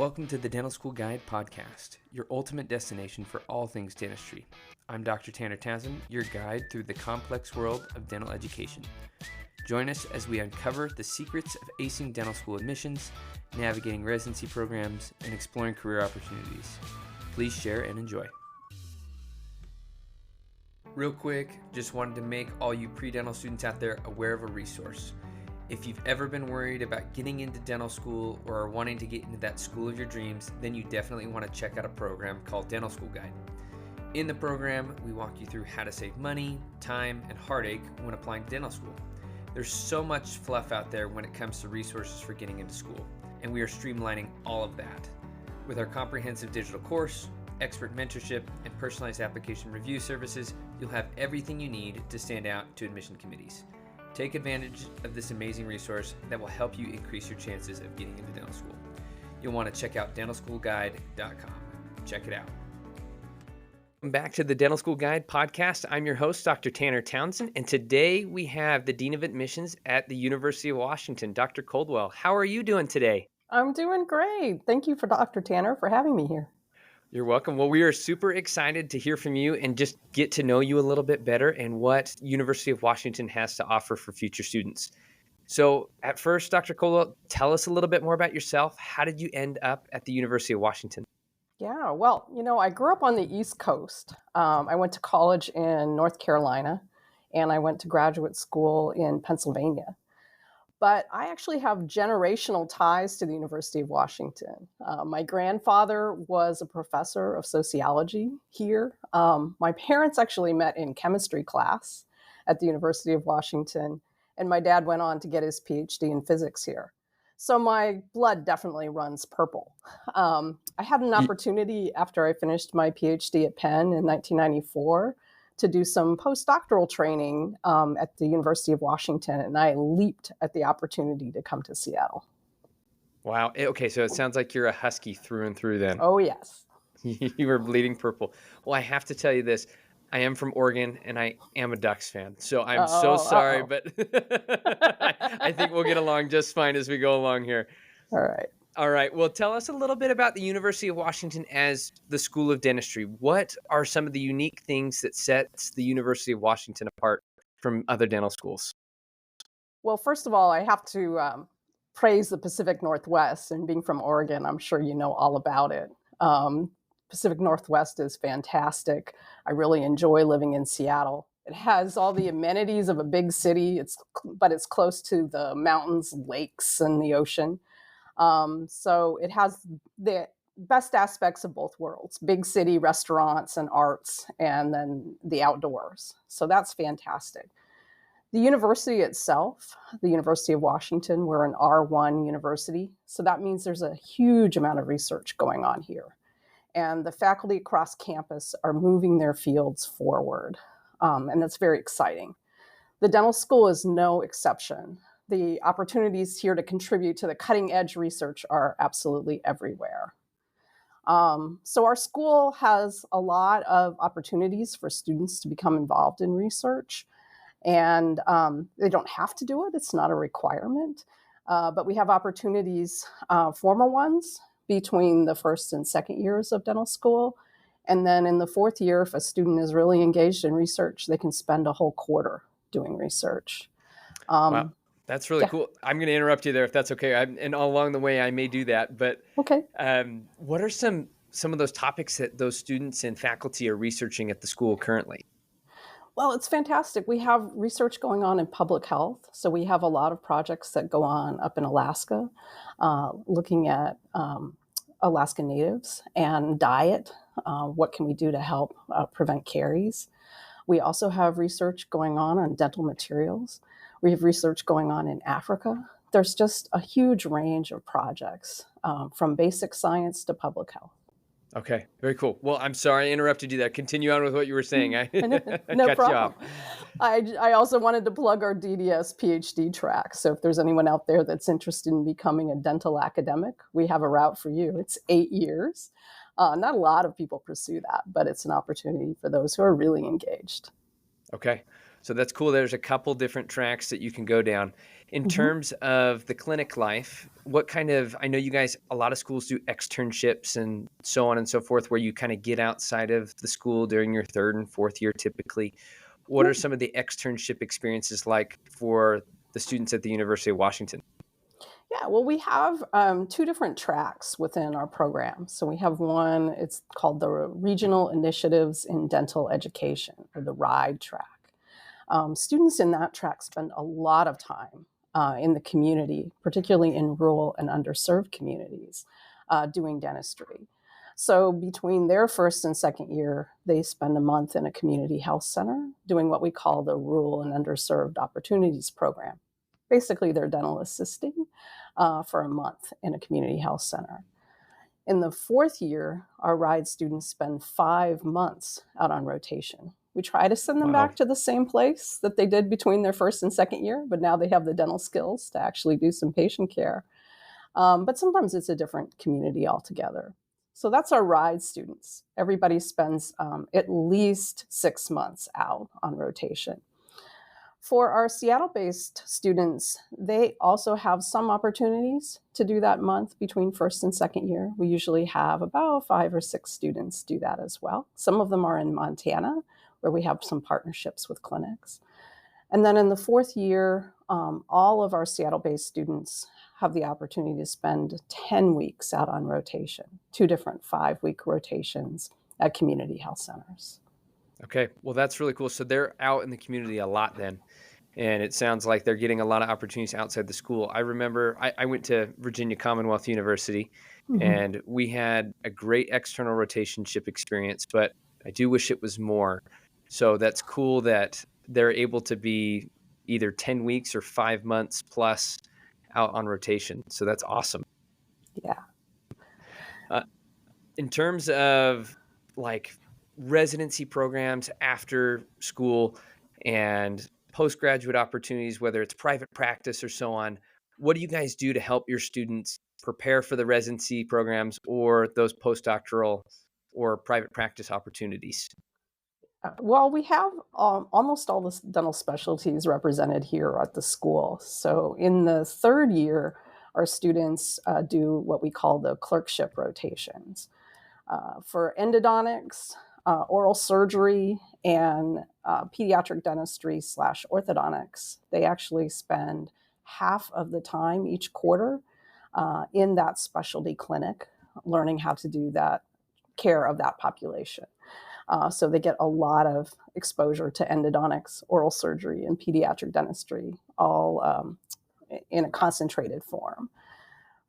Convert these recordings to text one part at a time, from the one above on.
Welcome to the Dental School Guide podcast, your ultimate destination for all things dentistry. I'm Dr. Tanner Townsend, your guide through the complex world of dental education. Join us as we uncover the secrets of acing dental school admissions, navigating residency programs, and exploring career opportunities. Please share and enjoy. Real quick, just wanted to make all you pre-dental students out there aware of a resource. If you've ever been worried about getting into dental school or are wanting to get into that school of your dreams, then you definitely want to check out a program called Dental School Guide. In the program, we walk you through how to save money, time, and heartache when applying to dental school. There's so much fluff out there when it comes to resources for getting into school, and we are streamlining all of that. With our comprehensive digital course, expert mentorship, and personalized application review services, you'll have everything you need to stand out to admission committees. Take advantage of this amazing resource that will help you increase your chances of getting into dental school. You'll want to check out dentalschoolguide.com. Check it out. Welcome back to the Dental School Guide podcast. I'm your host, Dr. Tanner Townsend, and today we have the Dean of Admissions at the University of Washington, Dr. Coldwell. How are you doing today? I'm doing great. Thank you for Dr. Tanner for having me here. You're welcome. Well, we are super excited to hear from you and just get to know you a little bit better and what University of Washington has to offer for future students. So at first, Dr. Coldwell, tell us a little bit more about yourself. How did you end up at the University of Washington? Yeah, well, I grew up on the East Coast. I went to college in North Carolina, and I went to graduate school in Pennsylvania. But I actually have generational ties to the University of Washington. My grandfather was a professor of sociology here. My parents actually met in chemistry class at the University of Washington, and my dad went on to get his PhD in physics here. So my blood definitely runs purple. I had an opportunity after I finished my PhD at Penn in 1994 to do some postdoctoral training at the University of Washington, and I leaped at the opportunity to come to Seattle. Wow. Okay, so it sounds like you're a Husky through and through then. Oh, yes. You were bleeding purple. Well, I have to tell you this. I am from Oregon, and I am a Ducks fan, so I'm so sorry, but I think we'll get along just fine as we go along here. All right. All right. Well, tell us a little bit about the University of Washington as the School of Dentistry. What are some of the unique things that sets the University of Washington apart from other dental schools? Well, first of all, I have to praise the Pacific Northwest, and being from Oregon, I'm sure you know all about it. Pacific Northwest is fantastic. I really enjoy living in Seattle. It has all the amenities of a big city, but it's close to the mountains, lakes, and the ocean. So it has the best aspects of both worlds: big city, restaurants, and arts, and then the outdoors. So that's fantastic. The university itself, the University of Washington, we're an R1 university. So that means there's a huge amount of research going on here. And the faculty across campus are moving their fields forward. And that's very exciting. The dental school is no exception. The opportunities here to contribute to the cutting edge research are absolutely everywhere. So our school has a lot of opportunities for students to become involved in research. And they don't have to do it. It's not a requirement. But we have opportunities, formal ones, between the first and second years of dental school. And then in the fourth year, if a student is really engaged in research, they can spend a whole quarter doing research. Wow, that's really cool. I'm going to interrupt you there if that's okay. And along the way, I may do that. But okay. What are some of those topics that those students and faculty are researching at the school currently? Well, it's fantastic. We have research going on in public health. So we have a lot of projects that go on up in Alaska, looking at Alaska natives and diet. What can we do to help prevent caries? We also have research going on dental materials. We have research going on in Africa. There's just a huge range of projects, from basic science to public health. Okay, very cool. Well, I'm sorry I interrupted you there. Continue on with what you were saying. No problem. I also wanted to plug our DDS PhD track. So if there's anyone out there that's interested in becoming a dental academic, we have a route for you. It's 8 years. Not a lot of people pursue that, but it's an opportunity for those who are really engaged. Okay. So that's cool. There's a couple different tracks that you can go down. In Mhm. terms of the clinic life, what kind of, I know you guys, a lot of schools do externships and so on and so forth, where you kind of get outside of the school during your third and fourth year typically. What Yeah. are some of the externship experiences like for the students at the University of Washington? Yeah, well, we have two different tracks within our program. So we have one, it's called the Regional Initiatives in Dental Education, or the RIDE track. Students in that track spend a lot of time in the community, particularly in rural and underserved communities, doing dentistry. So between their first and second year, they spend a month in a community health center doing what we call the Rural and Underserved Opportunities Program. Basically, they're dental assisting for a month in a community health center. In the fourth year, our RIDE students spend 5 months out on rotation. We try to send them Wow. back to the same place that they did between their first and second year, but now they have the dental skills to actually do some patient care. But sometimes it's a different community altogether. So that's our RIDE students. Everybody spends at least 6 months out on rotation. For our Seattle based students, they also have some opportunities to do that month between first and second year. We usually have about 5 or 6 students do that as well. Some of them are in Montana, where we have some partnerships with clinics. And then in the fourth year, all of our Seattle based students have the opportunity to spend 10 weeks out on rotation, 2 different 5-week rotations at community health centers. Okay. Well, that's really cool. So they're out in the community a lot then. And it sounds like they're getting a lot of opportunities outside the school. I remember I went to Virginia Commonwealth University Mhm. and we had a great external rotationship experience, but I do wish it was more. So that's cool that they're able to be either 10 weeks or 5 months plus out on rotation. So that's awesome. Yeah. Uh, in terms of like residency programs after school and postgraduate opportunities, whether it's private practice or so on, what do you guys do to help your students prepare for the residency programs or those postdoctoral or private practice opportunities? Well, we have almost all the dental specialties represented here at the school. So in the third year, our students do what we call the clerkship rotations. For endodontics, oral surgery, and pediatric dentistry slash orthodontics, they actually spend half of the time each quarter in that specialty clinic, learning how to do that care of that population. So they get a lot of exposure to endodontics, oral surgery, and pediatric dentistry, all in a concentrated form.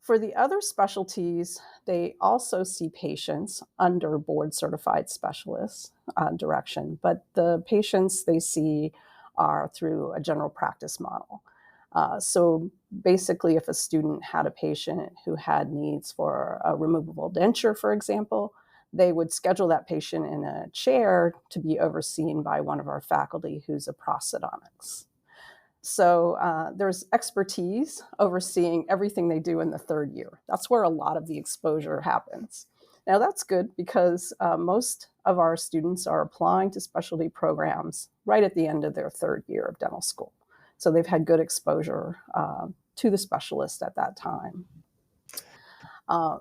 For the other specialties, they also see patients under board certified specialists direction, but the patients they see are through a general practice model. So basically, if a student had a patient who had needs for a removable denture, for example, they would schedule that patient in a chair to be overseen by one of our faculty who's a prosthodontics. So there's expertise overseeing everything they do in the third year. That's where a lot of the exposure happens. Now, that's good because most of our students are applying to specialty programs right at the end of their third year of dental school. So they've had good exposure to the specialist at that time. Uh,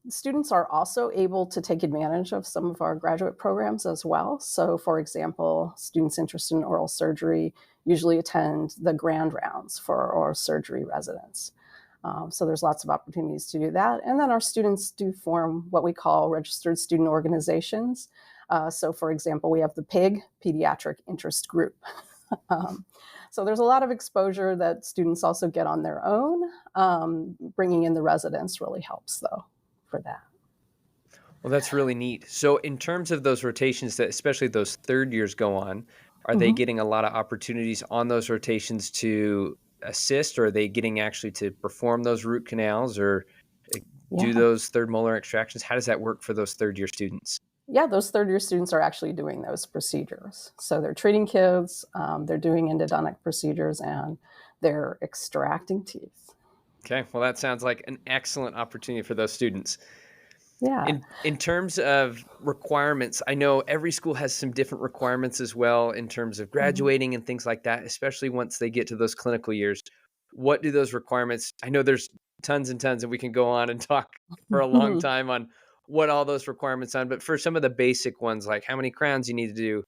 Students are also able to take advantage of some of our graduate programs as well. So, for example, students interested in oral surgery usually attend the grand rounds for oral surgery residents. So there's lots of opportunities to do that. And then our students do form what we call registered student organizations. So, for example, we have the PIG, Pediatric Interest Group. um, so there's a lot of exposure that students also get on their own. Bringing in the residents really helps, though, for that. Well, that's really neat. So, in terms of those rotations that especially those third years go on, are they Mhm. getting a lot of opportunities on those rotations to assist, or are they getting actually to perform those root canals or eh, do Yeah. those third molar extractions? How does that work for those third year students? Yeah, those third year students are actually doing those procedures. So they're treating kids, they're doing endodontic procedures, and they're extracting teeth. Okay, well, that sounds like an excellent opportunity for those students. Yeah. In terms of requirements, I know every school has some different requirements as well in terms of Mhm. graduating and things like that, especially once they get to those clinical years. What do those requirements? I know there's tons and tons, and we can go on and talk for a long time on what all those requirements on. But for some of the basic ones, like how many crowns you need to do,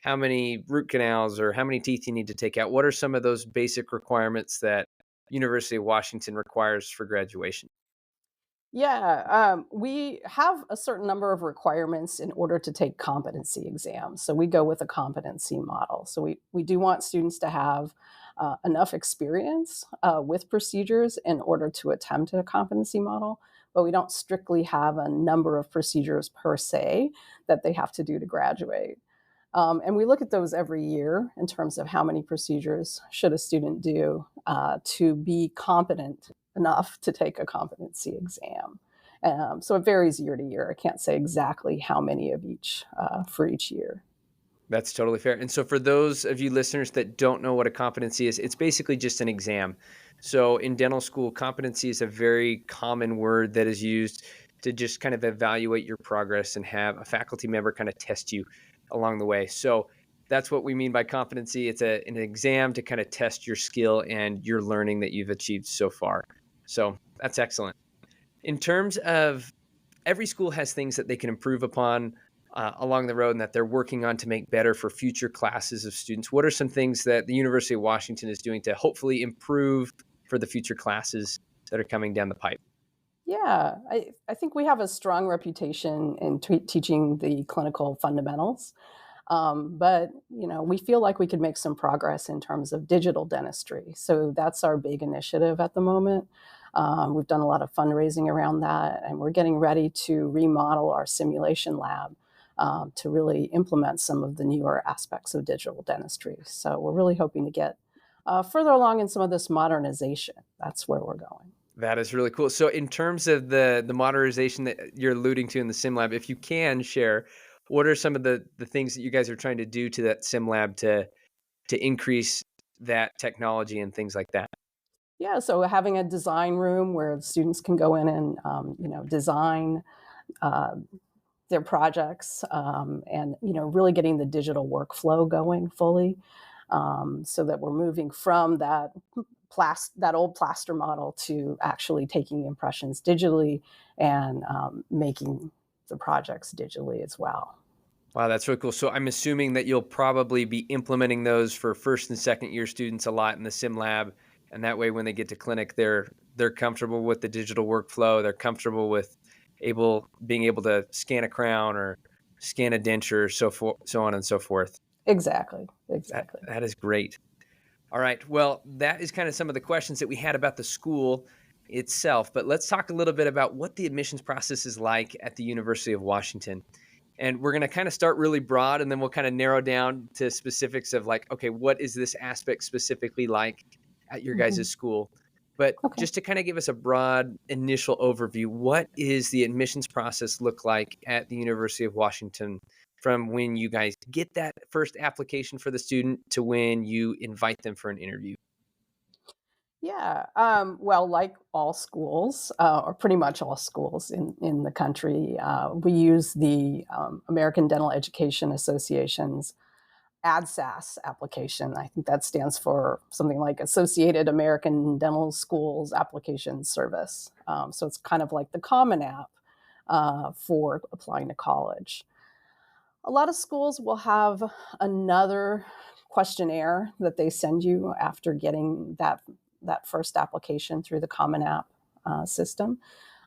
how many root canals, or how many teeth you need to take out, what are some of those basic requirements that University of Washington requires for graduation? Yeah, we have a certain number of requirements in order to take competency exams. So we go with a competency model. So we do want students to have enough experience with procedures in order to attempt a competency model, but we don't strictly have a number of procedures per se that they have to do to graduate. And we look at those every year in terms of how many procedures should a student do to be competent enough to take a competency exam. So it varies year to year. I can't say exactly how many of each for each year. That's totally fair. And so, for those of you listeners that don't know what a competency is, it's basically just an exam. So, in dental school, competency is a very common word that is used to just kind of evaluate your progress and have a faculty member kind of test you along the way. So, that's what we mean by competency. It's an exam to kind of test your skill and your learning that you've achieved so far. So, that's excellent. In terms of every school has things that they can improve upon along the road and that they're working on to make better for future classes of students. What are some things that the University of Washington is doing to hopefully improve for the future classes that are coming down the pipe? Yeah, I think we have a strong reputation in teaching the clinical fundamentals. But we feel like we could make some progress in terms of digital dentistry. So that's our big initiative at the moment. We've done a lot of fundraising around that, and we're getting ready to remodel our simulation lab to really implement some of the newer aspects of digital dentistry. So we're really hoping to get further along in some of this modernization. That's where we're going. That is really cool. So, in terms of the modernization that you're alluding to in the sim lab, if you can share, what are some of the things that you guys are trying to do to that sim lab to increase that technology and things like that? Yeah, so having a design room where students can go in and design uh, their projects, and really getting the digital workflow going fully, so that we're moving from that old plaster model to actually taking impressions digitally and making the projects digitally as well. Wow, that's really cool. So I'm assuming that you'll probably be implementing those for first and second year students a lot in the sim lab, and that way when they get to clinic, they're comfortable with the digital workflow. They're comfortable with being able to scan a crown or scan a denture, so on and so forth. Exactly, That exactly. that is great. All right. Well, that is kind of some of the questions that we had about the school itself. But let's talk a little bit about what the admissions process is like at the University of Washington. And we're going to kind of start really broad and then we'll kind of narrow down to specifics of like, okay, what is this aspect specifically like at your Mhm. guys' school? But Okay. just to kind of give us a broad initial overview, what is the admissions process look like at the University of Washington from when you guys get that first application for the student to when you invite them for an interview? Yeah. Well, like all schools, or pretty much all schools in the country, we use the American Dental Education Association's ADSAS application. I think that stands for something like Associated American Dental Schools Application Service. So it's kind of like the Common App for applying to college. A lot of schools will have another questionnaire that they send you after getting that first application through the Common App system.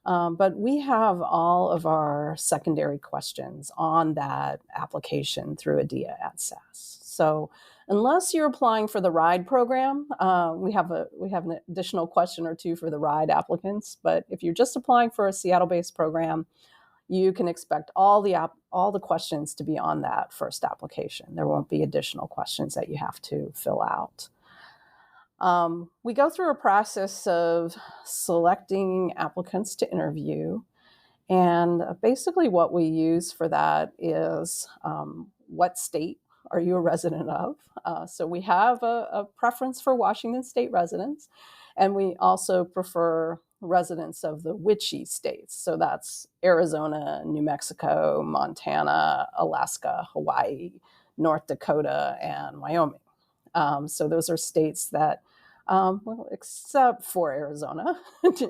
But we have all of our secondary questions on that application through ADIA at SAS. So unless you're applying for the RIDE program, we have an additional question or two for the RIDE applicants. But if you're just applying for a Seattle-based program, you can expect all the questions to be on that first application. There won't be additional questions that you have to fill out. We go through a process of selecting applicants to interview. And basically, what we use for that is what state are you a resident of? So we have a preference for Washington state residents, and we also prefer residents of the WICHE states. So that's Arizona, New Mexico, Montana, Alaska, Hawaii, North Dakota, and Wyoming. So those are states that, well, except for Arizona,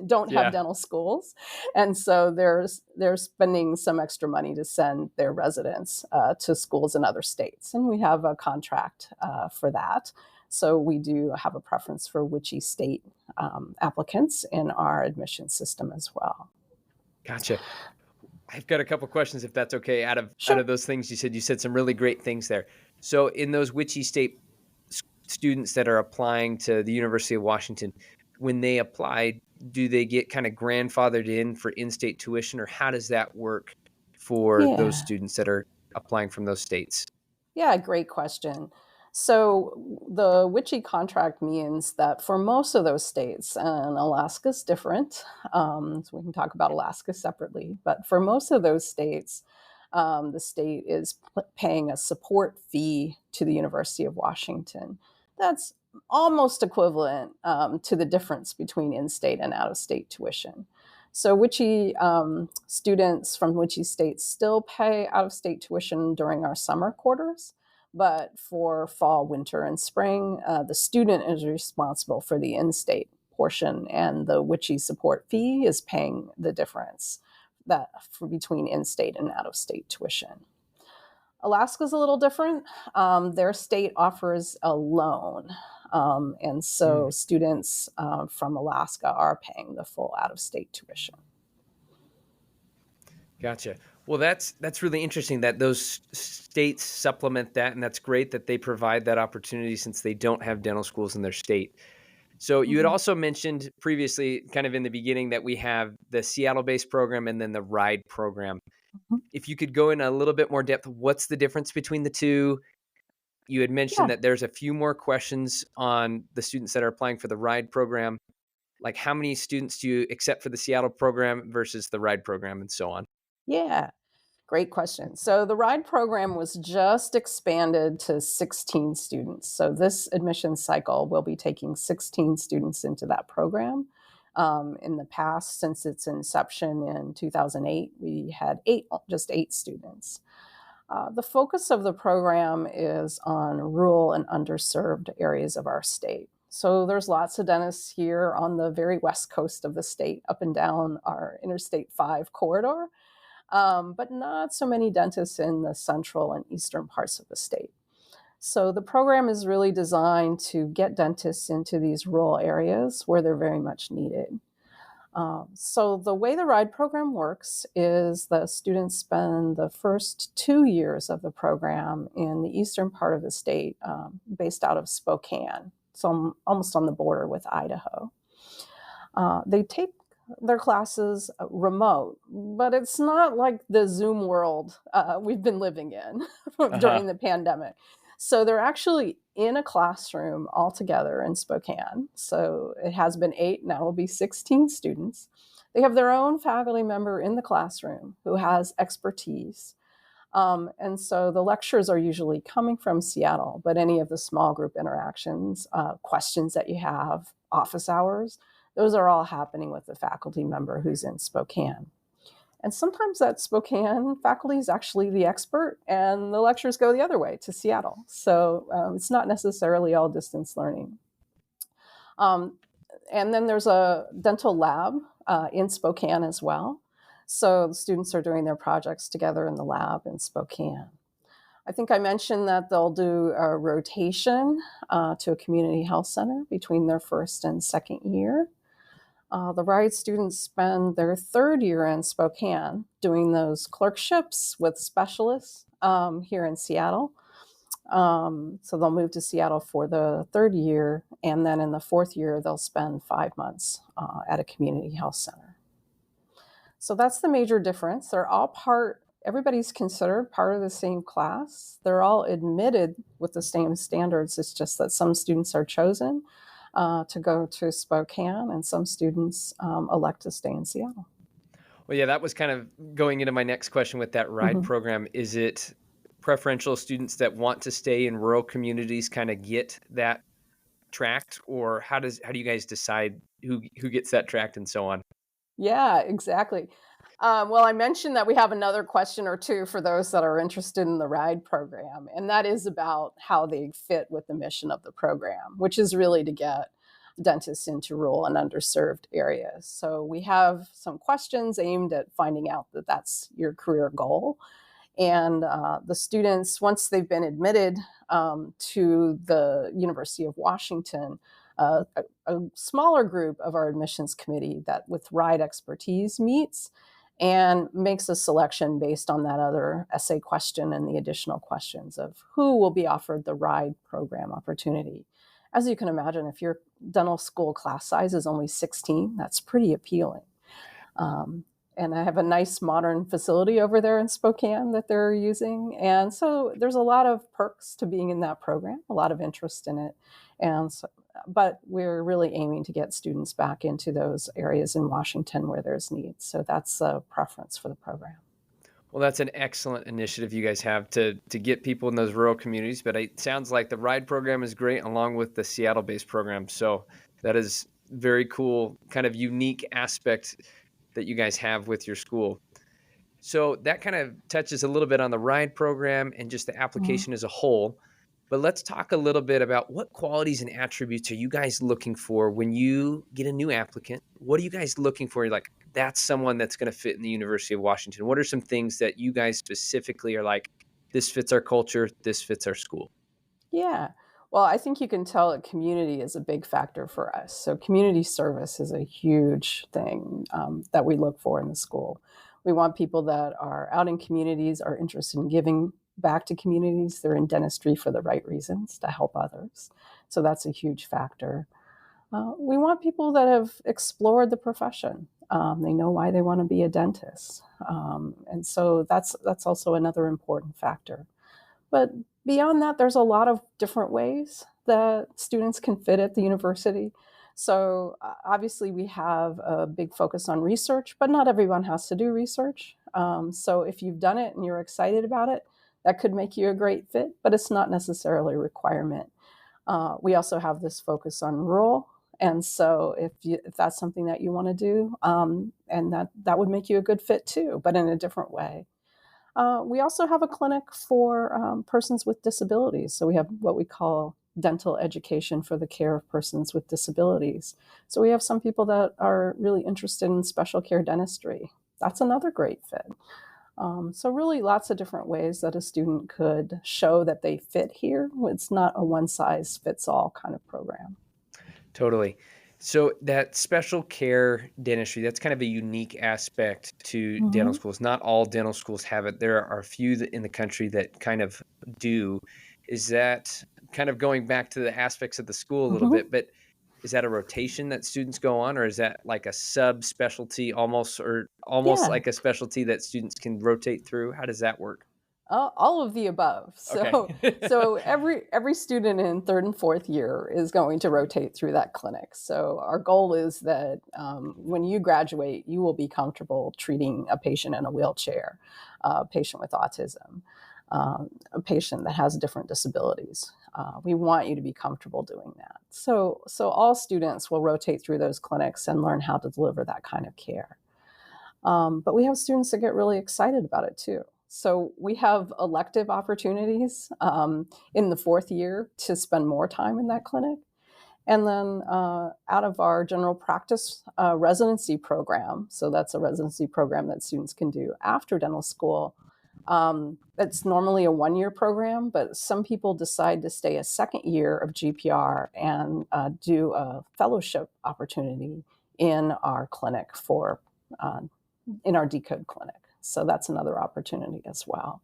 don't have Yeah. dental schools, and so they're spending some extra money to send their residents to schools in other states, and we have a contract for that. So we do have a preference for WICHE state applicants in our admission system as well. Gotcha. I've got a couple questions if that's okay. Out of Sure. those things you said some really great things there. So in those Witchy State students that are applying to the University of Washington, when they apply, do they get kind of grandfathered in for in-state tuition, or how does that work for those Yeah. students that are applying from those states? Yeah, great question. So the WICHE contract means that for most of those states, and Alaska's different, so we can talk about Alaska separately, but for most of those states, the state is paying a support fee to the University of Washington. That's almost equivalent to the difference between in-state and out-of-state tuition. So WICHE students from WICHE states still pay out-of-state tuition during our summer quarters, but for fall, winter, and spring, the student is responsible for the in-state portion, and the WICHE support fee is paying the difference that for between in-state and out-of-state tuition. Alaska's a little different. Their state offers a loan, and so Mm, students from Alaska are paying the full out-of-state tuition. gotcha. Well, that's really interesting that those states supplement that, and that's great that they provide that opportunity since they don't have dental schools in their state. So you had Mhm. also mentioned previously, kind of in the beginning, that we have the Seattle-based program and then the RIDE program. Mhm. If you could go in a little bit more depth, what's the difference between the two? You had mentioned Yeah. that there's a few more questions on the students that are applying for the RIDE program. Like how many students do you accept for the Seattle program versus the RIDE program and so on? Yeah. Great question. So the RIDE program was just expanded to 16 students. So this admission cycle will be taking 16 students into that program. In the past, since its inception in 2008, we had just eight students. The focus of the program is on rural and underserved areas of our state. So there's lots of dentists here on the very west coast of the state, up and down our Interstate 5 corridor, but not so many dentists in the central and eastern parts of the state. So the program is really designed to get dentists into these rural areas where they're very much needed. So the way the RIDE program works is the students spend the first 2 years of the program in the eastern part of the state, based out of Spokane, so almost on the border with Idaho. They take their classes remote, but it's not like the Zoom world we've been living in Uh-huh. during the pandemic. So they're actually in a classroom all together in Spokane. So it has been eight, now it'll be 16 students. They have their own faculty member in the classroom who has expertise. And so the lectures are usually coming from Seattle, but any of the small group interactions, questions that you have, office hours, those are all happening with the faculty member who's in Spokane. And sometimes that Spokane faculty is actually the expert, and the lectures go the other way to Seattle. So it's not necessarily all distance learning. Um, and then there's a dental lab in Spokane as well. So the students are doing their projects together in the lab in Spokane. I think I mentioned that they'll do a rotation to a community health center between their first and second year. The RIDE students spend their third year in Spokane doing those clerkships with specialists here in Seattle. So they'll move to Seattle for the third year, and then in the fourth year, they'll spend 5 months at a community health center. So that's the major difference. They're all everybody's considered part of the same class. They're all admitted with the same standards. It's just that some students are chosen to go to Spokane, and some students elect to stay in Seattle. Well, yeah, that was kind of going into my next question with that RIDE Mhm. program. Is it preferential students that want to stay in rural communities kind of get that tract, or how do you guys decide who gets that tract and so on? Yeah, exactly. Well, I mentioned that we have another question or two for those that are interested in the RIDE program, and that is about how they fit with the mission of the program, which is really to get dentists into rural and underserved areas. So we have some questions aimed at finding out that that's your career goal. And the students, once they've been admitted to the University of Washington, a smaller group of our admissions committee that with RIDE expertise meets and makes a selection based on that other essay question and the additional questions of who will be offered the RIDE program opportunity. As you can imagine, if your dental school class size is only 16, that's pretty appealing. Um, and I have a nice modern facility over there in Spokane that they're using. And so there's a lot of perks to being in that program, a lot of interest in it. And so, but we're really aiming to get students back into those areas in Washington where there's needs. So that's a preference for the program. Well, that's an excellent initiative you guys have to get people in those rural communities. But it sounds like the RIDE program is great, along with the Seattle-based program. So that is very cool, kind of unique aspect that you guys have with your school. So that kind of touches a little bit on the RIDE program and just the Mhm. application as a whole. But let's talk a little bit about what qualities and attributes are you guys looking for when you get a new applicant? What are you guys looking for? You're like, that's someone that's going to fit in the University of Washington. What are some things that you guys specifically are like, this fits our culture, this fits our school? Yeah. Well, I think you can tell that community is a big factor for us. So, community service is a huge thing that we look for in the school. We want people that are out in communities, are interested in giving back to communities. They're in dentistry for the right reasons to help others. So, that's a huge factor. We want people that have explored the profession. They know why they want to be a dentist, and so that's also another important factor. But beyond that, there's a lot of different ways that students can fit at the university. So, obviously, we have a big focus on research, but not everyone has to do research. So, if you've done it and you're excited about it, that could make you a great fit, but it's not necessarily a requirement. We also have this focus on rural. And so, if that's something that you want to do, and that would make you a good fit too, but in a different way. We also have a clinic for persons with disabilities. So we have what we call dental education for the care of persons with disabilities. So we have some people that are really interested in special care dentistry. That's another great fit. So really lots of different ways that a student could show that they fit here. It's not a one size fits all kind of program. Totally. So that special care dentistry, that's kind of a unique aspect to dental Hmm. schools. Not all dental schools have it. There are a few in the country that kind of do. Is that kind of going back to the aspects of the school a little Hmm. bit, but is that a rotation that students go on, or is that like a subspecialty almost, or almost Yeah. like a specialty that students can rotate through? How does that work? All of the above. Okay. So every student in third and fourth year is going to rotate through that clinic. So our goal is that when you graduate, you will be comfortable treating a patient in a wheelchair, a patient with autism, a patient that has different disabilities. We want you to be comfortable doing that. So all students will rotate through those clinics and learn how to deliver that kind of care. But we have students that get really excited about it too. So we have elective opportunities in the fourth year to spend more time in that clinic. And then out of our general practice residency program, so that's a residency program that students can do after dental school. It's normally a 1 year program, but some people decide to stay a second year of GPR and do a fellowship opportunity in our clinic for uh, in our decode clinic. So that's another opportunity as well.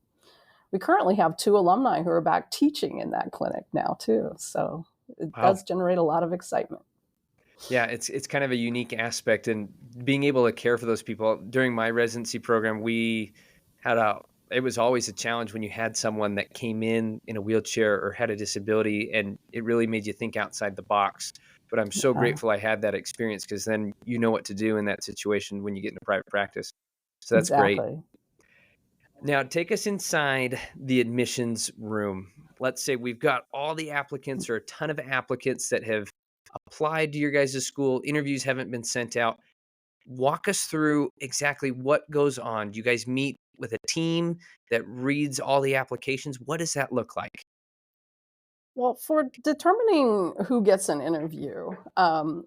We currently have two alumni who are back teaching in that clinic now too. So it Wow. does generate a lot of excitement. Yeah, it's kind of a unique aspect, and being able to care for those people. During my residency program, we had a it was always a challenge when you had someone that came in a wheelchair or had a disability, and it really made you think outside the box. But I'm so Yeah, grateful I had that experience, because then you know what to do in that situation when you get into private practice. So that's great. exactly. Now, take us inside the admissions room. Let's say we've got all the applicants, or a ton of applicants that have applied to your guys' school. Interviews haven't been sent out. Walk us through exactly what goes on. Do you guys meet with a team that reads all the applications? What does that look like? Well, for determining who gets an interview,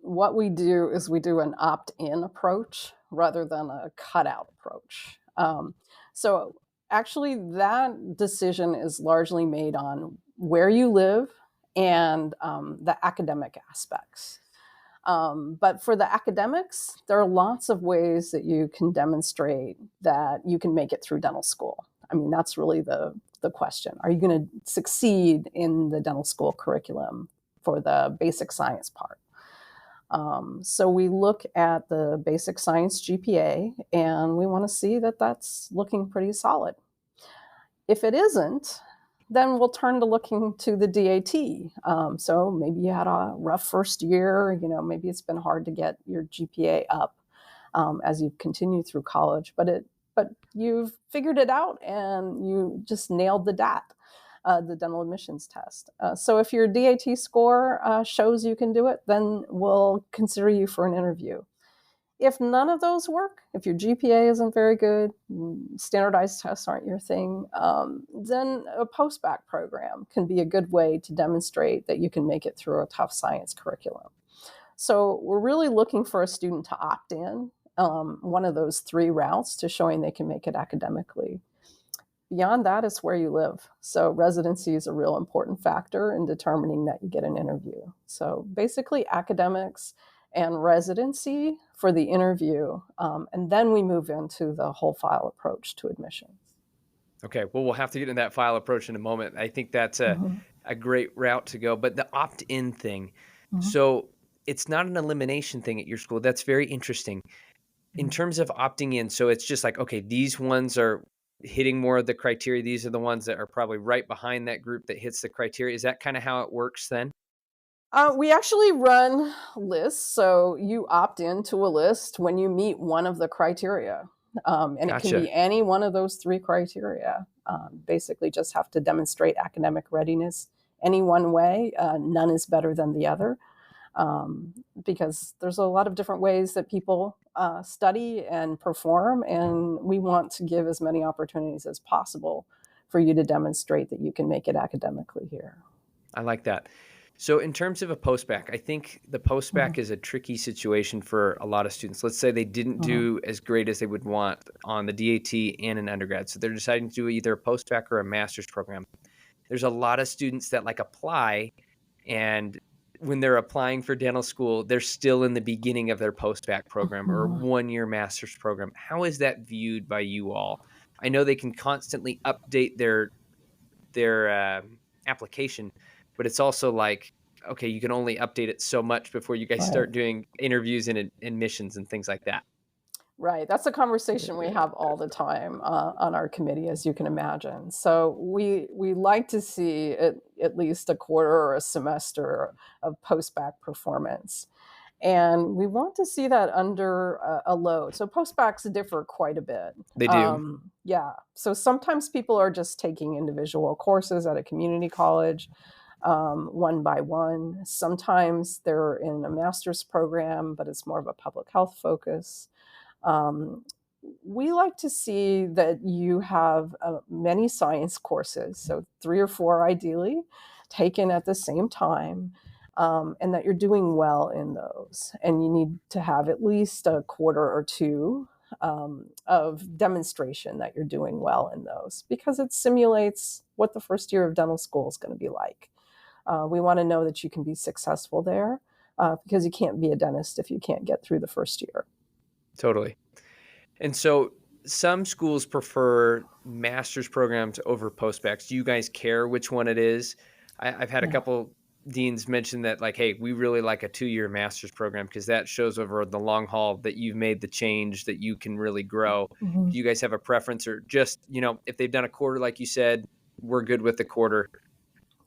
what we do is we do an opt-in approach rather than a cutout approach. So actually, that decision is largely made on where you live and the academic aspects. But for the academics, there are lots of ways that you can demonstrate that you can make it through dental school. I mean, that's really the question. Are you going to succeed in the dental school curriculum for the basic science part? So we look at the basic science GPA and we want to see that that's looking pretty solid. If it isn't, then we'll turn to looking to the DAT. So maybe you had a rough first year, maybe it's been hard to get your GPA up as you continue through college, but you've figured it out and you just nailed the DAT, the dental admissions test. So if your DAT score shows you can do it, then we'll consider you for an interview. If none of those work, if your GPA isn't very good, standardized tests aren't your thing, then a post-bac program can be a good way to demonstrate that you can make it through a tough science curriculum. So we're really looking for a student to opt in one of those three routes to showing they can make it academically. Beyond that is where you live. So residency is a real important factor in determining that you get an interview. So basically academics and residency for the interview. And then we move into the whole file approach to admissions. Okay, well, we'll have to get into that file approach in a moment. I think that's a great route to go. But the opt-in thing, Mhm. so it's not an elimination thing at your school. That's very interesting. In terms of opting in, so it's just like, okay, these ones are hitting more of the criteria. These are the ones that are probably right behind that group that hits the criteria. Is that kind of how it works then? We actually run lists, so you opt into a list when you meet one of the criteria. And it can Gotcha. be any one of those three criteria. Basically, just have to demonstrate academic readiness any one way. None is better than the other because there's a lot of different ways that people study and perform, and we want to give as many opportunities as possible for you to demonstrate that you can make it academically here. I like that. So in terms of a post-bac, I think the post-bac Mhm, is a tricky situation for a lot of students. Let's say they didn't mhm. do as great as they would want on the DAT and an undergrad. So they're deciding to do either a post-bac or a master's program. There's a lot of students that like apply, and when they're applying for dental school, they're still in the beginning of their post-bac program or Mhm. one-year master's program. How is that viewed by you all? I know they can constantly update their application, but it's also like, okay, you can only update it so much before you guys Right. start doing interviews and admissions and things like that. Right. That's a conversation we have all the time on our committee, as you can imagine. So we like to see at least a quarter or a semester of post-bac performance. And we want to see that under a load. So post-bacs differ quite a bit. They do. Yeah. So sometimes people are just taking individual courses at a community college, one by one. Sometimes they're in a master's program, but it's more of a public health focus. Um, we like to see that you have many science courses, so three or four ideally, taken at the same time, and that you're doing well in those. And you need to have at least a quarter or two of demonstration that you're doing well in those because it simulates what the first year of dental school is going to be like. We want to know that you can be successful there because you can't be a dentist if you can't get through the first year. Totally. And so some schools prefer master's programs over postbacks. Do you guys care which one it is? I've had a Yeah. couple deans mention that, like, hey, we really like a 2-year master's program because that shows over the long haul that you've made the change, that you can really grow. Mhm. Do you guys have a preference, or just, if they've done a quarter, like you said, we're good with the quarter?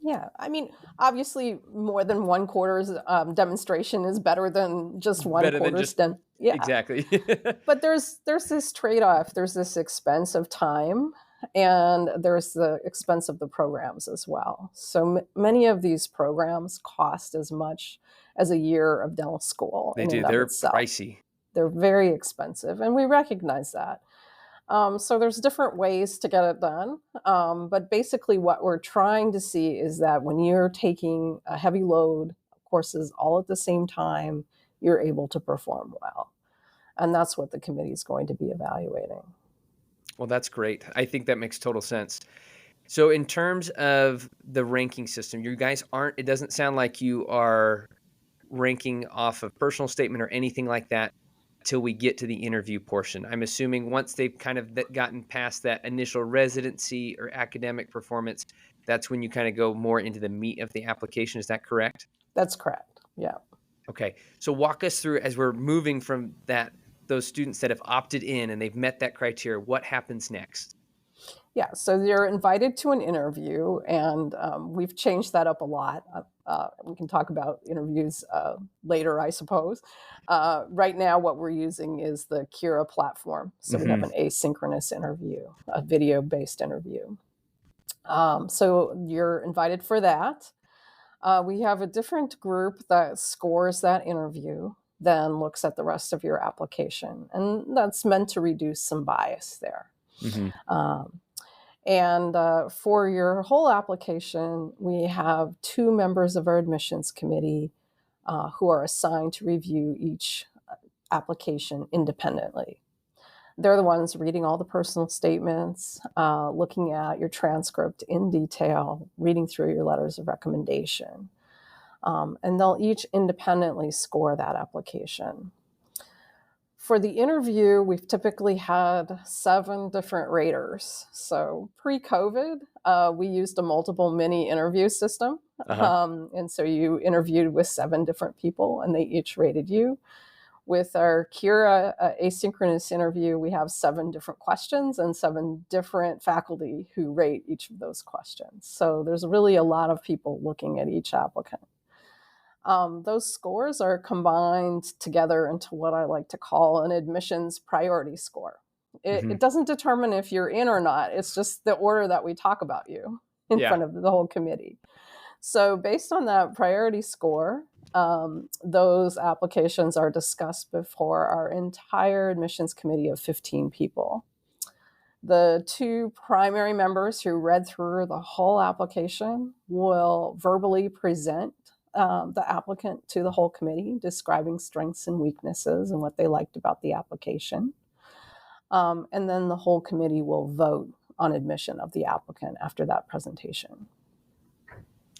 Yeah, I mean, obviously, more than one quarter's demonstration is better than just one Better than quarter's just done. Yeah, exactly. but there's this trade-off. There's this expense of time, and there's the expense of the programs as well. So many of these programs cost as much as a year of dental school They in do. and of They're itself. pricey. They're very expensive, and we recognize that. So there's different ways to get it done. But basically what we're trying to see is that when you're taking a heavy load of courses all at the same time, you're able to perform well. And that's what the committee is going to be evaluating. Well, that's great. I think that makes total sense. So in terms of the ranking system, you guys aren't, it doesn't sound like you are ranking off of personal statement or anything like that till we get to the interview portion. I'm assuming once they've kind of gotten past that initial residency or academic performance, that's when you kind of go more into the meat of the application. Is that correct? That's correct. Yeah. Okay. So walk us through as we're moving from those students that have opted in and they've met that criteria, what happens next? Yeah, so you're invited to an interview, and we've changed that up a lot. We can talk about interviews later, I suppose. Right now, what we're using is the Kira platform. So we have an asynchronous interview, a video-based interview. So you're invited for that. We have a different group that scores that interview, then looks at the rest of your application, and that's meant to reduce some bias there. And for your whole application, we have 2 members of our admissions committee who are assigned to review each application independently. They're the ones reading all the personal statements, looking at your transcript in detail, reading through your letters of recommendation. And they'll each independently score that application. For the interview, we've typically had 7 different raters. So pre-COVID, we used a multiple mini interview system. And so you interviewed with 7 different people and they each rated you. With our Kira asynchronous interview, we have 7 different questions and 7 different faculty who rate each of those questions. So there's really a lot of people looking at each applicant. Those scores are combined together into what I like to call an admissions priority score. It doesn't determine if you're in or not. It's just the order that we talk about you in front of the whole committee. So based on that priority score, those applications are discussed before our entire admissions committee of 15 people. The 2 primary members who read through the whole application will verbally present the applicant to the whole committee, describing strengths and weaknesses and what they liked about the application. And then the whole committee will vote on admission of the applicant after that presentation.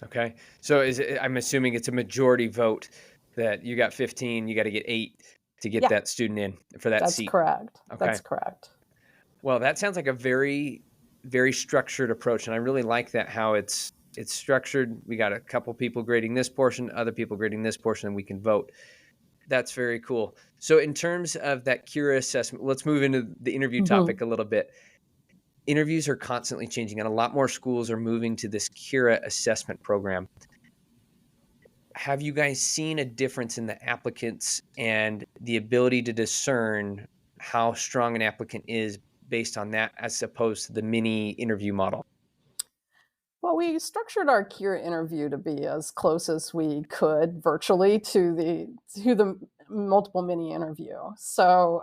Okay. So I'm assuming it's a majority vote that you got 15, you got to get 8 to get that student in for that seat. That's correct. Okay. That's correct. Well, that sounds like a very, very structured approach. And I really like that, how it's structured. We got a couple people grading this portion, other people grading this portion, and we can vote. That's very cool. So in terms of that Kira assessment, let's move into the interview topic a little bit. Interviews are constantly changing, and a lot more schools are moving to this Kira assessment program. Have you guys seen a difference in the applicants and the ability to discern how strong an applicant is based on that, as opposed to the mini interview model? Well, we structured our Kira interview to be as close as we could virtually to the multiple mini interview. So,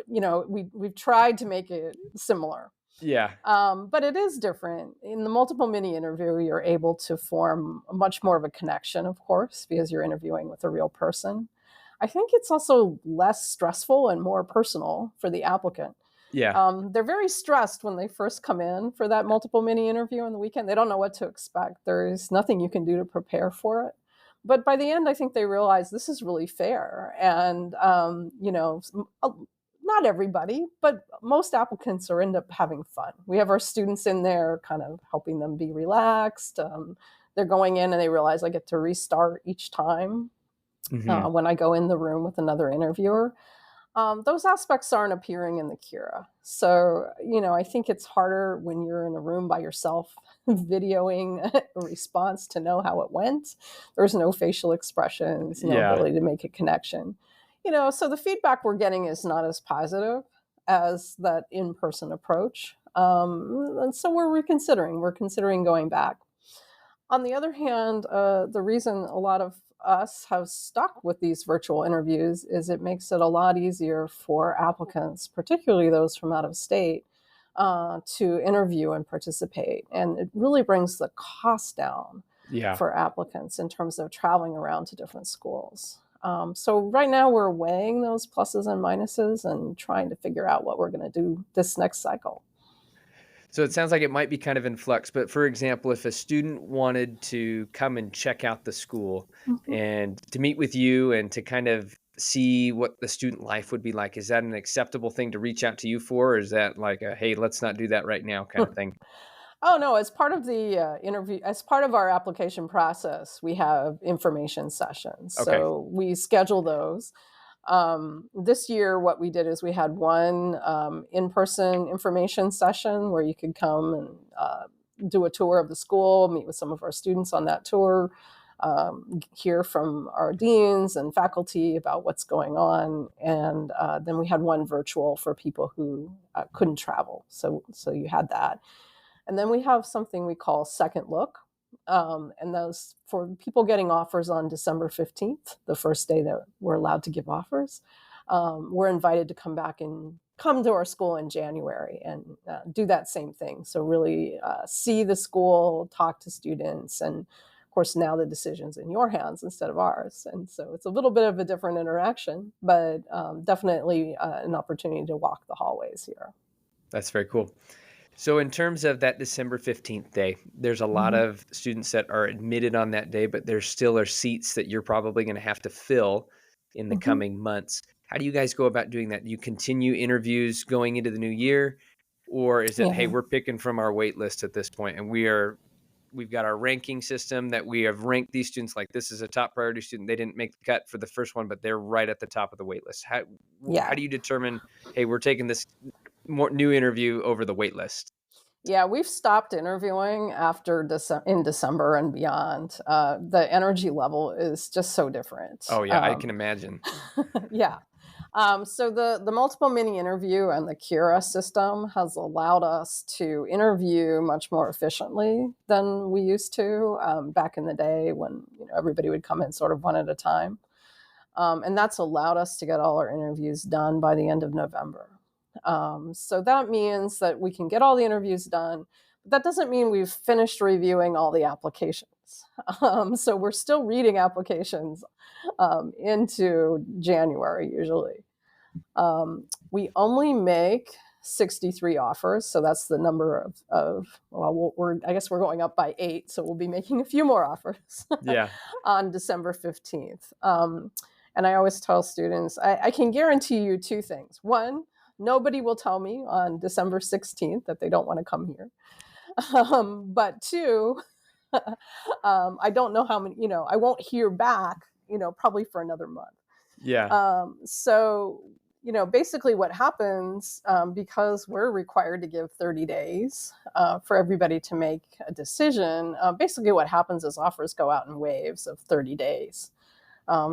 we've tried to make it similar. Yeah. But it is different. In the multiple mini interview, you're able to form much more of a connection, of course, because you're interviewing with a real person. I think it's also less stressful and more personal for the applicant. Yeah. They're very stressed when they first come in for that multiple mini interview on the weekend. They don't know what to expect. There's nothing you can do to prepare for it. But by the end, I think they realize this is really fair. And, not everybody, but most applicants end up having fun. We have our students in there kind of helping them be relaxed. They're going in and they realize I get to restart each time when I go in the room with another interviewer. Those aspects aren't appearing in the Kira. So, I think it's harder when you're in a room by yourself videoing a response to know how it went. There's no facial expressions, no ability to make a connection. So the feedback we're getting is not as positive as that in-person approach. And so we're considering going back. On the other hand, the reason a lot of us have stuck with these virtual interviews is it makes it a lot easier for applicants, particularly those from out of state, to interview and participate. And it really brings the cost down Yeah. for applicants in terms of traveling around to different schools. So right now we're weighing those pluses and minuses and trying to figure out what we're going to do this next cycle. So it sounds like it might be kind of in flux, but for example, if a student wanted to come and check out the school Mhm. and to meet with you and to kind of see what the student life would be like, is that an acceptable thing to reach out to you for? Or is that like a, hey, let's not do that right now kind of thing? Oh, no, as part of the interview, as part of our application process, we have information sessions. Okay. So we schedule those. This year, what we did is we had one in person information session where you could come and do a tour of the school, meet with some of our students on that tour, hear from our deans and faculty about what's going on. And then we had one virtual for people who couldn't travel. So you had that. And then we have something we call Second Look. And those for people getting offers on December 15th, the first day that we're allowed to give offers. We're invited to come back and come to our school in January and do that same thing. So really see the school, talk to students, and of course now the decision's in your hands instead of ours. And so it's a little bit of a different interaction, but definitely an opportunity to walk the hallways here. That's very cool. So in terms of that December 15th day, there's a lot Mhm. of students that are admitted on that day, but there still are seats that you're probably going to have to fill in the Mhm. coming months. How do you guys go about doing that? Do you continue interviews going into the new year? Or is it, hey, Yeah. we're picking from our wait list at this point and we've got our ranking system that we have ranked these students like this is a top priority student. They didn't make the cut for the first one, but they're right at the top of the wait list. How Yeah. do you determine, hey, we're taking this more new interview over the wait list? Yeah, we've stopped interviewing after in December and beyond. The energy level is just so different. Oh, yeah, I can imagine. Yeah. So the multiple mini interview and the Cura system has allowed us to interview much more efficiently than we used to back in the day when everybody would come in sort of one at a time. And that's allowed us to get all our interviews done by the end of November. So that means that we can get all the interviews done, but that doesn't mean we've finished reviewing all the applications. So we're still reading applications into January usually. We only make 63 offers, so that's the number well, I guess we're going up by 8, so we'll be making a few more offers Yeah. on December 15th. And I always tell students, I can guarantee you two things. One, nobody will tell me on December 16th that they don't want to come here. But two, I don't know how many, I won't hear back, probably for another month. Yeah. So, basically what happens, because we're required to give 30 days for everybody to make a decision, basically what happens is offers go out in waves of 30 days.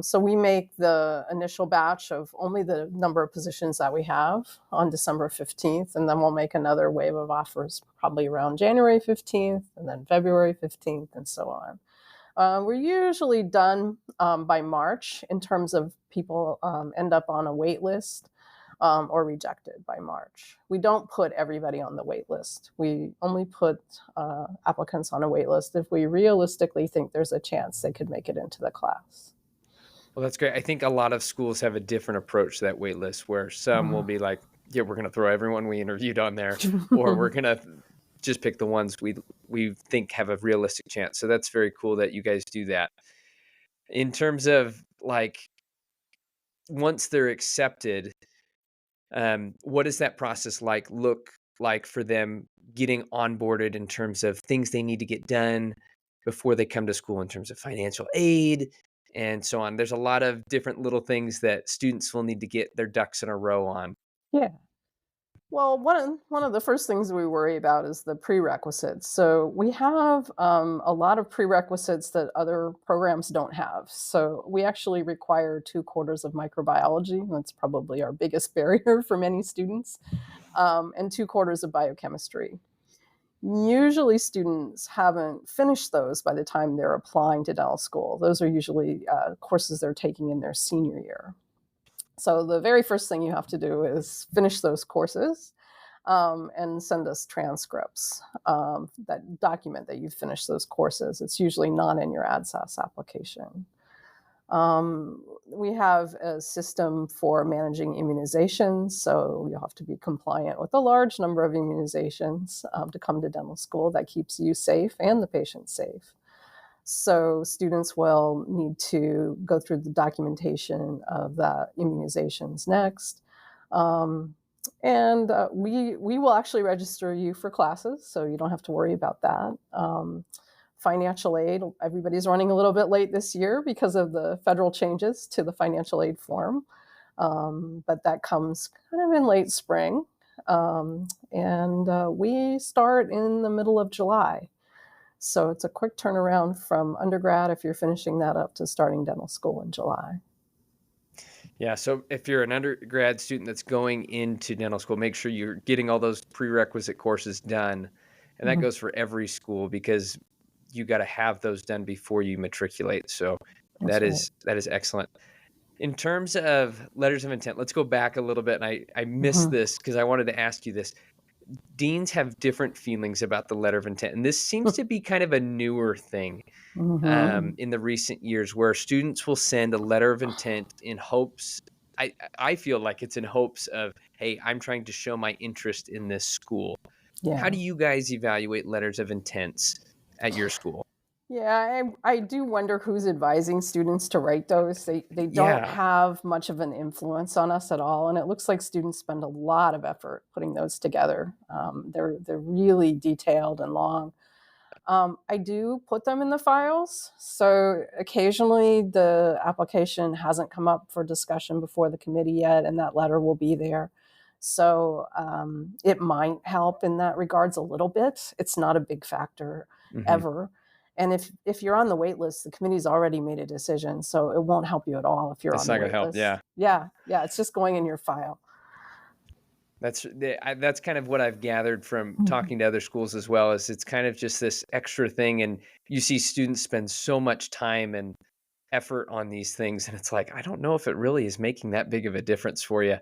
So we make the initial batch of only the number of positions that we have on December 15th, and then we'll make another wave of offers probably around January 15th, and then February 15th, and so on. We're usually done by March in terms of people end up on a wait list or rejected by March. We don't put everybody on the wait list. We only put applicants on a wait list if we realistically think there's a chance they could make it into the class. Well, that's great. I think a lot of schools have a different approach to that wait list where some will be like, yeah, we're going to throw everyone we interviewed on there, or we're going to just pick the ones we think have a realistic chance. So that's very cool that you guys do that. In terms of like once they're accepted, what does that process look like for them getting onboarded in terms of things they need to get done before they come to school in terms of financial aid and so on? There's a lot of different little things that students will need to get their ducks in a row on. Yeah. Well, one of the first things we worry about is the prerequisites. So we have a lot of prerequisites that other programs don't have. So we actually require 2 quarters of microbiology. That's probably our biggest barrier for many students, and 2 quarters of biochemistry. Usually students haven't finished those by the time they're applying to dental school. Those are usually courses they're taking in their senior year. So the very first thing you have to do is finish those courses and send us transcripts that document that you've finished those courses. It's usually not in your ADSAS application. We have a system for managing immunizations, so you'll have to be compliant with a large number of immunizations to come to dental school. That keeps you safe and the patient safe. So students will need to go through the documentation of the immunizations next. And we will actually register you for classes, so you don't have to worry about that. Financial aid, everybody's running a little bit late this year because of the federal changes to the financial aid form, but that comes kind of in late spring. And we start in the middle of July. So it's a quick turnaround from undergrad if you're finishing that up to starting dental school in July. Yeah, so if you're an undergrad student that's going into dental school, make sure you're getting all those prerequisite courses done. And that goes for every school because you got to have those done before you matriculate. So that is excellent. In terms of letters of intent, let's go back a little bit. And I missed this because I wanted to ask you this. Deans have different feelings about the letter of intent. And this seems to be kind of a newer thing in the recent years where students will send a letter of intent in hopes. I feel like it's in hopes of, hey, I'm trying to show my interest in this school. Yeah. How do you guys evaluate letters of intents at your school? Yeah, I do wonder who's advising students to write those. They don't have much of an influence on us at all, and it looks like students spend a lot of effort putting those together. They're really detailed and long. I do put them in the files, so occasionally the application hasn't come up for discussion before the committee yet, and that letter will be there. So it might help in that regards a little bit. It's not a big factor ever. And if you're on the wait list, the committee's already made a decision, so it won't help you at all if you're on the wait list. It's not gonna help, yeah. It's just going in your file. That's kind of what I've gathered from talking to other schools as well, is it's kind of just this extra thing. And you see students spend so much time and effort on these things. And it's like, I don't know if it really is making that big of a difference for you.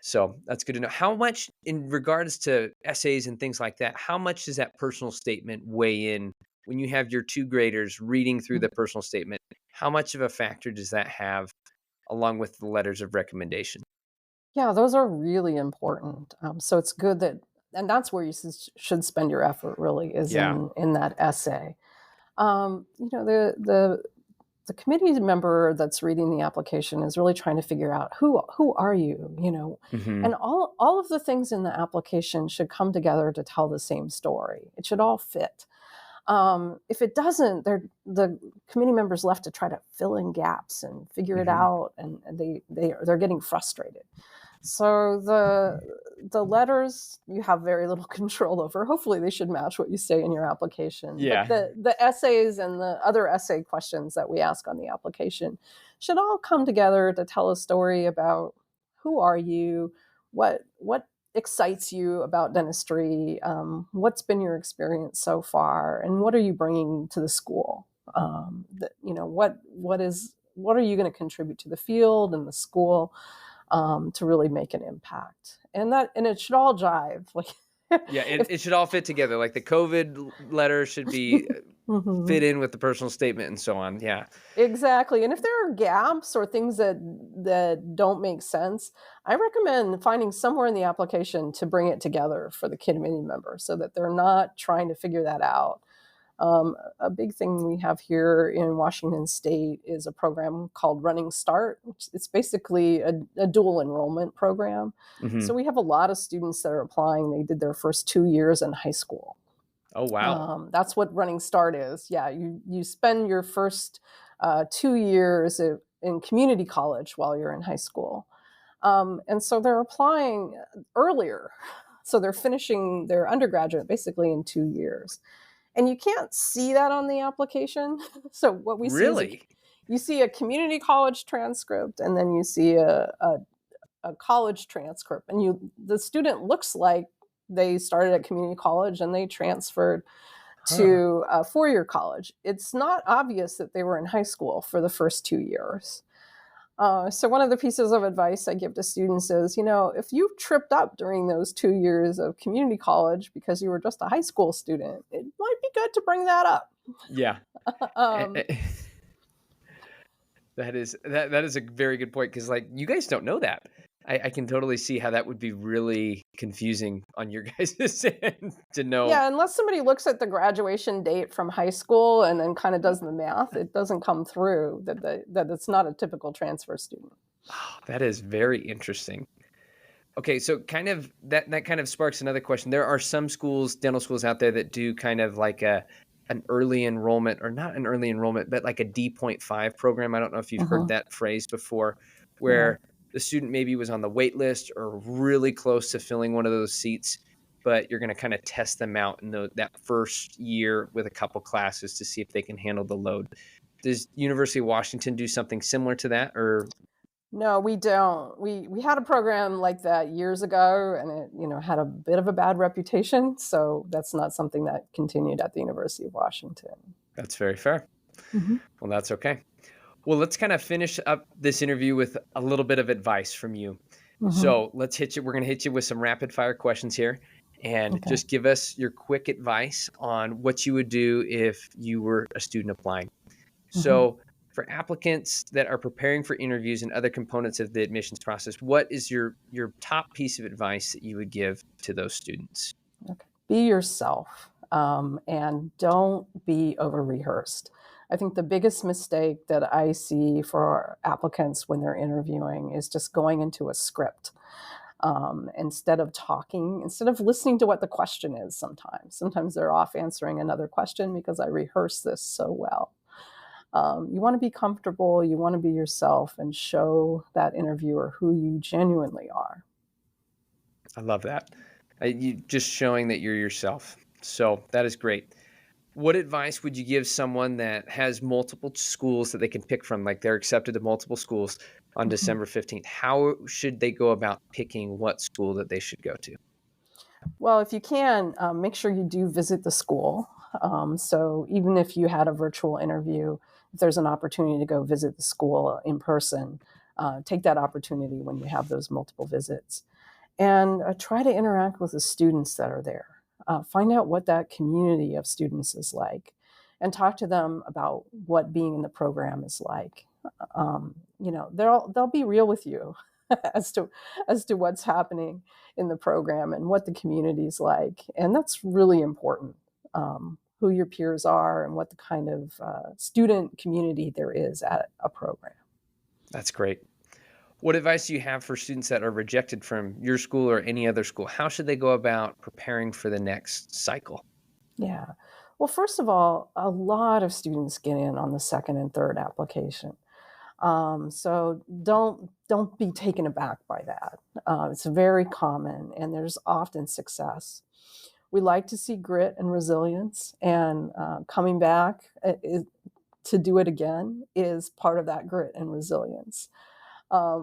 So that's good to know. How much, in regards to essays and things like that, how much does that personal statement weigh in when you have your 2 graders reading through the personal statement? How much of a factor does that have along with the letters of recommendation? Yeah, those are really important. So it's good that, and that's where you should spend your effort really is in that essay. The committee member that's reading the application is really trying to figure out who are you, and all of the things in the application should come together to tell the same story. It should all fit. If it doesn't, the committee members left to try to fill in gaps and figure it out, and they're getting frustrated. So the letters you have very little control over. Hopefully they should match what you say in your application. Yeah. But the essays and the other essay questions that we ask on the application should all come together to tell a story about who are you, what excites you about dentistry, what's been your experience so far, and what are you bringing to the school? What are you going to contribute to the field and the school? To really make an impact, and it should all jive. It should all fit together. Like the COVID letter should be fit in with the personal statement and so on. Yeah, exactly. And if there are gaps or things that don't make sense, I recommend finding somewhere in the application to bring it together for the committee member so that they're not trying to figure that out. A big thing we have here in Washington State is a program called Running Start, which it's basically a dual enrollment program. So we have a lot of students that are applying. They did their first 2 years in high school. Oh, wow. That's what Running Start is. Yeah, you spend your first 2 years in community college while you're in high school. And so they're applying earlier. So they're finishing their undergraduate basically in 2 years. And you can't see that on the application. So what we see is you see a community college transcript, and then you see a college transcript, and the student looks like They started at community college and they transferred Huh. to a four-year college. It's not obvious that they were in high school for the first 2 years. So one of the pieces of advice I give to students is, if you've tripped up during those 2 years of community college because you were just a high school student, it might be good to bring that up. Yeah. Eh, um, eh, that is a very good point because like you guys don't know that. I can totally see how that would be really confusing on your guys' end to know. yeah, unless somebody looks at the graduation date from high school and then kind of does the math, it doesn't come through that it's not a typical transfer student. Oh, that is very interesting. Okay, so kind of that kind of sparks another question. There are some schools, dental schools out there that do kind of like an early enrollment, or not an early enrollment, but like a D.5 program. I don't know if you've heard Mhm. that phrase before, Yeah. where the student maybe was on the wait list or really close to filling one of those seats, but you're going to kind of test them out in that first year with a couple classes to see if they can handle the load. Does University of Washington do something similar to that, or No, we don't. We had a program like that years ago, and it had a bit of a bad reputation. So that's not something that continued at the University of Washington. that's very fair? Hmm. Well, that's okay. Well, let's kind of finish up this interview with a little bit of advice from you. Hmm. So let's hit you. We're going to hit you with some rapid fire questions here, and Okay. just give us your quick advice on what you would do if you were a student applying. Hmm. So, for applicants that are preparing for interviews and other components of the admissions process, what is your top piece of advice that you would give to those students? Okay. Be yourself, and don't be over rehearsed. I think the biggest mistake that I see for applicants when they're interviewing is just going into a script, instead of talking, instead of listening to what the question is. Sometimes they're off answering another question because I rehearsed this so well. You want to be comfortable, you want to be yourself, and show that interviewer who you genuinely are. I love that. You just showing that you're yourself. So that is great. What advice would you give someone that has multiple schools that they can pick from, like they're accepted to multiple schools on Mhm. December 15th? How should they go about picking what school that they should go to? Well, if you can, make sure you do visit the school. So even if you had a virtual interview, if there's an opportunity to go visit the school in person, take that opportunity when you have those multiple visits. And try to interact with the students that are there. Find out what that community of students is like, and talk to them about what being in the program is like. They'll be real with you as to what's happening in the program and what the community is like, and that's really important. Who your peers are and what the kind of student community there is at a program. That's great. What advice do you have for students that are rejected from your school or any other school? How should they go about preparing for the next cycle? Yeah. Well, first of all, a lot of students get in on the second and third application. So don't be taken aback by that. It's very common, and there's often success. We like to see grit and resilience, and coming back to do it again is part of that grit and resilience.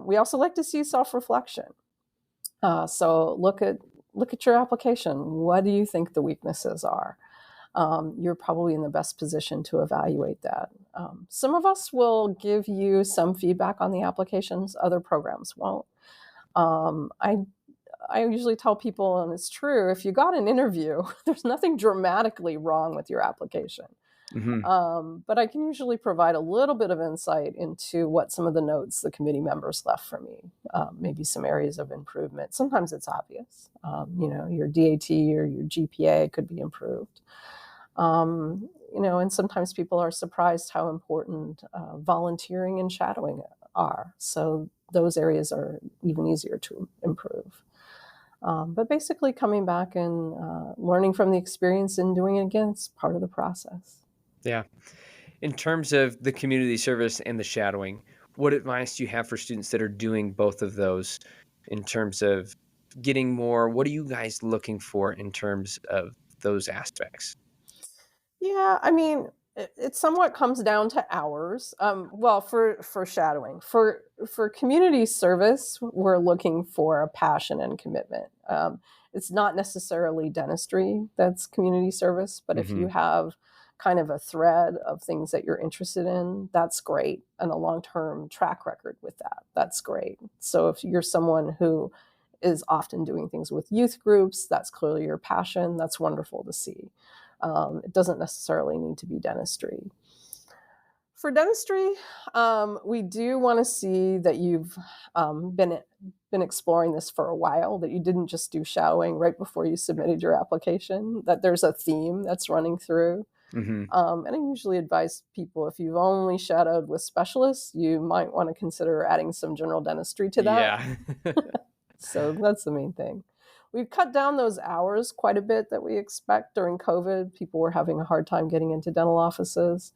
We also like to see self-reflection. So look at your application. What do you think the weaknesses are? You're probably in the best position to evaluate that. Some of us will give you some feedback on the applications, other programs won't. I usually tell people, and it's true, if you got an interview, there's nothing dramatically wrong with your application. Hmm. But I can usually provide a little bit of insight into what some of the notes the committee members left for me, maybe some areas of improvement. Sometimes it's obvious. Your DAT or your GPA could be improved. And sometimes people are surprised how important volunteering and shadowing are. So those areas are even easier to improve. But basically, coming back and learning from the experience and doing it again is part of the process. Yeah. In terms of the community service and the shadowing, what advice do you have for students that are doing both of those in terms of getting more? What are you guys looking for in terms of those aspects? Yeah, I mean, It somewhat comes down to hours. Well, for shadowing, for community service, we're looking for a passion and commitment. It's not necessarily dentistry that's community service, but if Hmm. you have kind of a thread of things that you're interested in, that's great, and a long-term track record with that, that's great. So if you're someone who is often doing things with youth groups, that's clearly your passion. That's wonderful to see. It doesn't necessarily need to be dentistry. For dentistry, we do want to see that you've been exploring this for a while, that you didn't just do shadowing right before you submitted your application, that there's a theme that's running through. Hmm. And I usually advise people, if you've only shadowed with specialists, you might want to consider adding some general dentistry to that. Yeah. So that's the main thing. We've cut down those hours quite a bit that we expect during COVID. People were having a hard time getting into dental offices.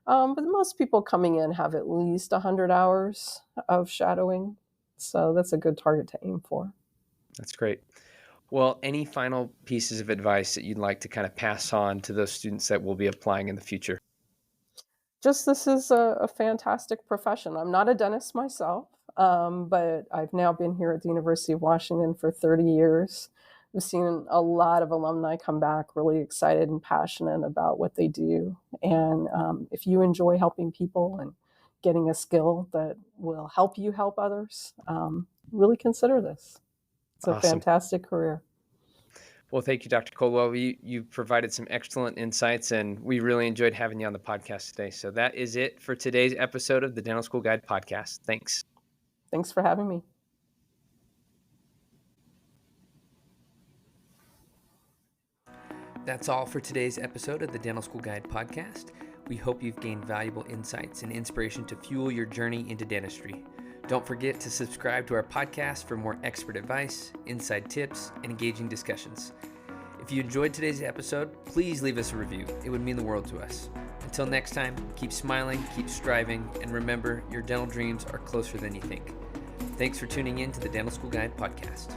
But most people coming in have at least 100 hours of shadowing. So that's a good target to aim for. That's great. Well, any final pieces of advice that you'd like to kind of pass on to those students that will be applying in the future? Just this is a fantastic profession. I'm not a dentist myself, but I've now been here at the University of Washington for 30 years. I've seen a lot of alumni come back really excited and passionate about what they do. And if you enjoy helping people and getting a skill that will help you help others, really consider this. It's a Awesome. fantastic career. Well, thank you, Dr. Coldwell. You provided some excellent insights, and we really enjoyed having you on the podcast today. So that is it for today's episode of the Dental School Guide podcast. Thanks. Thanks for having me. That's all for today's episode of the Dental School Guide podcast. We hope you've gained valuable insights and inspiration to fuel your journey into dentistry. Don't forget to subscribe to our podcast for more expert advice, inside tips, and engaging discussions. If you enjoyed today's episode, please leave us a review. It would mean the world to us. Until next time, keep smiling, keep striving, and remember, your dental dreams are closer than you think. Thanks for tuning in to the Dental School Guide podcast.